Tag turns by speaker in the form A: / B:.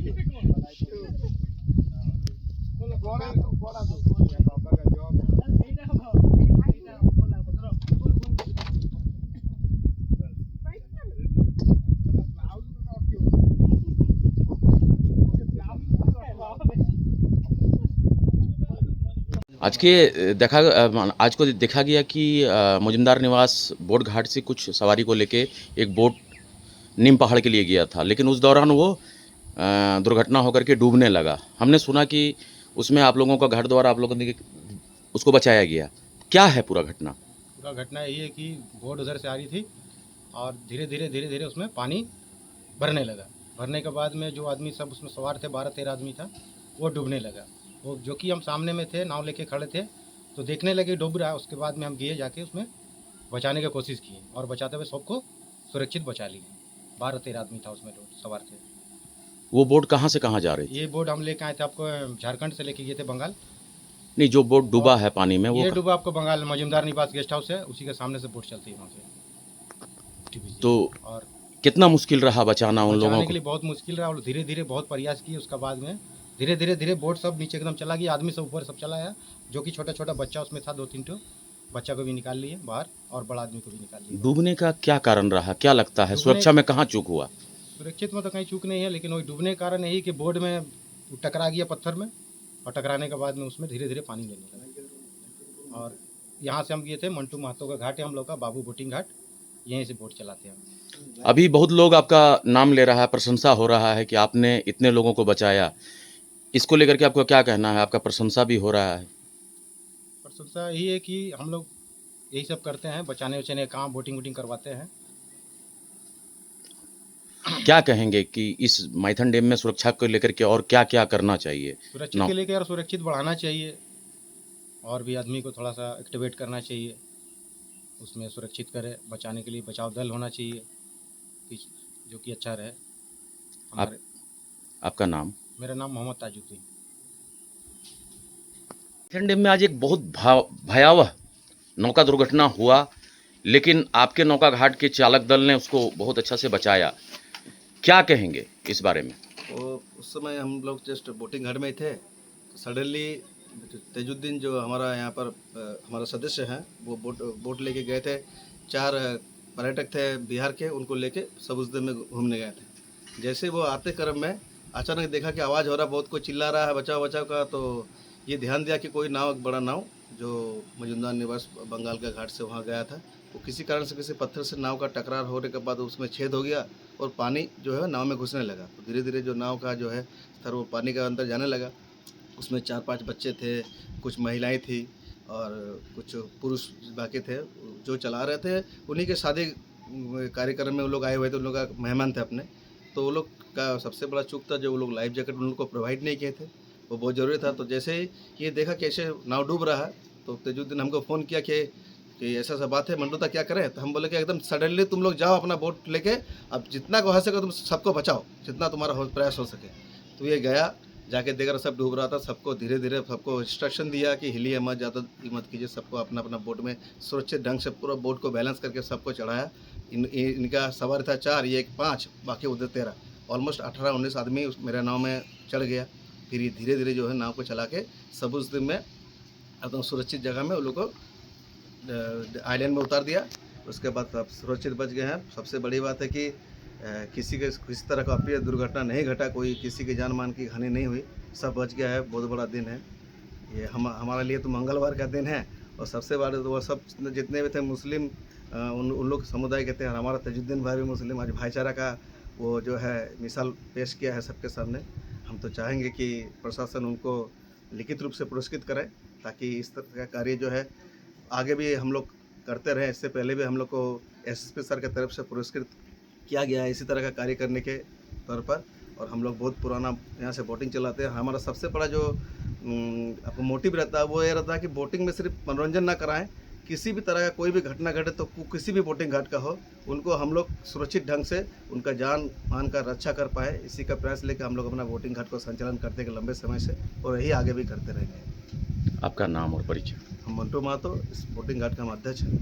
A: आज को देखा गया कि मजुमदार निवास बोट घाट से कुछ सवारी को लेके एक बोट नीम पहाड़ के लिए गया था, लेकिन उस दौरान वो दुर्घटना होकर के डूबने लगा। हमने सुना कि उसमें आप लोगों का घाट द्वारा आप लोगों ने उसको बचाया गया। क्या है पूरा घटना?
B: पूरा घटना यही है कि बोट उधर से आ रही थी और धीरे धीरे उसमें पानी भरने लगा। भरने के बाद में जो आदमी सब उसमें सवार थे, 12-13 आदमी था, वो डूबने लगा। वो जो कि हम सामने में थे, नाव लेके खड़े थे, तो देखने लगे डूब रहा है। उसके बाद में हम गए जाके उसमें बचाने की कोशिश की और बचाते हुए सबको सुरक्षित बचा लिए। 12-13 आदमी था उसमें सवार थे।
A: वो बोट कहाँ से कहाँ जा रही थी?
B: ये बोट हम लेके आए थे, आपको झारखंड से लेके गए थे बंगाल।
A: नहीं, जो बोट डूबा है पानी में वो
B: ये डूबा आपको बंगाल मजुमदार निवास गेस्ट हाउस है, उसी के सामने से बोट चलती है वहाँ से।
A: तो
B: और
A: कितना मुश्किल रहा बचाना उन लोगों
B: के
A: को?
B: लिए बहुत मुश्किल रहा और धीरे धीरे बहुत प्रयास किए। उसके बाद में धीरे बोट सब नीचे एकदम चला गया, आदमी सब ऊपर सब चला आया। जो कि छोटा छोटा बच्चा उसमें था, 2-3 ठो बच्चा को भी निकाल लिए बाहर और बड़ा आदमी को भी निकाल लिए।
A: डूबने का क्या कारण रहा, क्या लगता है? सुरक्षा में कहाँ चूक हुआ?
B: सुरक्षित में तो कहीं चूक नहीं है, लेकिन वही डूबने का कारण यही कि बोट में टकरा गया पत्थर में, और टकराने के बाद में उसमें धीरे धीरे पानी लेने लगा। और यहाँ से हम गए थे मंटू महतो का घाट है हम लोग का, बाबू बोटिंग घाट, यहीं से बोट चलाते हैं।
A: अभी बहुत लोग आपका नाम ले रहा है, प्रशंसा हो रहा है कि आपने इतने लोगों को बचाया। इसको लेकर के आपको क्या कहना है? आपका प्रशंसा भी हो रहा है।
B: प्रशंसा यही है कि हम लोग यही सब करते हैं, बचाने उचाने काम, बोटिंग करवाते हैं।
A: क्या कहेंगे कि इस माइथन डैम में सुरक्षा को लेकर के और क्या क्या करना चाहिए?
B: सुरक्षित के लेकर और सुरक्षित बढ़ाना चाहिए, और भी आदमी को थोड़ा सा एक्टिवेट करना चाहिए, उसमें सुरक्षित करे। बचाने के लिए बचाव दल होना चाहिए जो कि अच्छा रहे।
A: आपका नाम?
B: मेरा नाम मोहम्मद ताजुद्दीन।
A: माइथन डैम में आज एक बहुत भयावह नौका दुर्घटना हुआ, लेकिन आपके नौका घाट के चालक दल ने उसको बहुत अच्छा से बचाया। क्या कहेंगे इस बारे में?
C: वो उस समय हम लोग जस्ट बोटिंग घाट में ही थे, तो सडनली तेजुद्दीन जो हमारा यहाँ पर हमारा सदस्य हैं, वो बोट लेके गए थे। 4 पर्यटक थे बिहार के, उनको लेके समुद्र में घूमने गए थे। जैसे वो आते क्रम में अचानक देखा कि आवाज़ हो रहा, बहुत कोई चिल्ला रहा है बचाओ बचाओ का। तो ये ध्यान दिया कि कोई नाव, बड़ा नाव जो मजुमदार निवास बंगाल का घाट से वहाँ गया था, वो किसी कारण से किसी पत्थर से नाव का टकरार होने के बाद उसमें छेद हो गया और पानी जो है नाव में घुसने लगा। तो धीरे धीरे जो नाव का जो है स्तर वो पानी का अंदर जाने लगा। उसमें 4-5 बच्चे थे, कुछ महिलाएं थी और कुछ पुरुष बाकी थे जो चला रहे थे। उन्हीं के शादी कार्यक्रम में वो लोग आए हुए थे, उन लोग का मेहमान थे अपने। तो वो लोग का सबसे बड़ा चूक था जो वो लोग लाइफ जैकेट उन लोग को प्रोवाइड नहीं किए थे, वो बहुत ज़रूरी था। तो जैसे ही ये देखा कि ऐसे नाव डूब रहा है, तो तेजुद्दीन हमको फ़ोन किया कि ऐसा सा बात है मंटूता, क्या करें? तो हम बोले कि एकदम सडनली तुम लोग जाओ अपना बोट लेके, अब जितना हो सके तुम सबको बचाओ, जितना तुम्हारा प्रयास हो सके। तो ये गया, जाके देखकर सब डूब रहा था। सबको धीरे धीरे सबको इंस्ट्रक्शन दिया कि हिलिए मत, ज़्यादा मत कीजिए, सबको अपना अपना बोट में सुरक्षित ढंग से पूरा बोट को बैलेंस करके सबको चढ़ाया। इनका सवार था 4, ये 5, बाकी उधर 13, ऑलमोस्ट 18-19 आदमी मेरे नाव में चढ़ गया। फिर ये धीरे धीरे जो है नाव को चला के समुद्र में एकदम सुरक्षित जगह में उन लोग को आइलैंड में उतार दिया। उसके बाद सब सुरक्षित बच गए हैं। सबसे बड़ी बात है कि किसी तरह का अप्रिय दुर्घटना नहीं घटा, कोई किसी की जान मान की हानि नहीं हुई, सब बच गया है। बहुत बड़ा दिन है ये, हमारे लिए तो मंगलवार का दिन है। और सबसे बड़ा तो वो सब जितने भी थे मुस्लिम, उन लोग समुदाय के थे। हमारा तजुद्दीन भाई भी मुस्लिम, आज भाईचारा का वो जो है मिसाल पेश किया है सबके सामने। हम तो चाहेंगे कि प्रशासन उनको लिखित रूप से पुरस्कृत करे, ताकि इस तरह का कार्य जो है आगे भी हम लोग करते रहें। इससे पहले भी हम लोग को एसएसपी सर की तरफ से पुरस्कृत किया गया है इसी तरह का कार्य करने के तौर पर। और हम लोग बहुत पुराना यहाँ से बोटिंग चलाते हैं। हमारा सबसे बड़ा जो आपको मोटिव रहता है वो ये रहता है कि बोटिंग में सिर्फ मनोरंजन ना कराएं, किसी भी तरह का कोई भी घटना घटे तो किसी भी बोटिंग घाट का हो, उनको हम लोग सुरक्षित ढंग से उनका जान मान का रक्षा कर पाए, इसी का प्रयास लेकर हम लोग अपना बोटिंग घाट को संचालन करते हैं लंबे समय से, और यही आगे भी करते रहेंगे।
A: आपका नाम और परिचय?
C: हम मंटू महतो, इस बोटिंग घाट का हम अध्यक्ष हैं।